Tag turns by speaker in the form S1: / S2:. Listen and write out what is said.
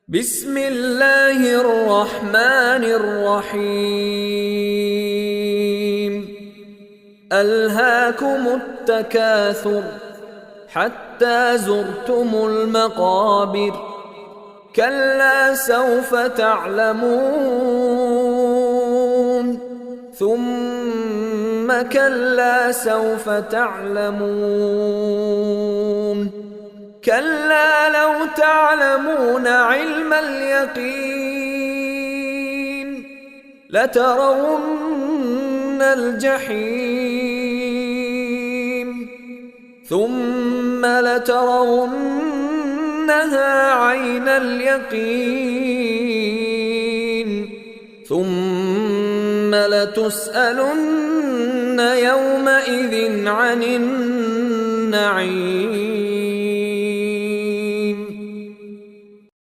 S1: بسم الله الرحمن الرحيم ألهاكم التكاثر حتى زرتم المقابر كلا سوف تعلمون ثم كلا سوف تعلمون كلا لو تعلمون علم اليقين لترون الجحيم ثم لترونها عين اليقين ثم لتسألن يومئذ عن النعيم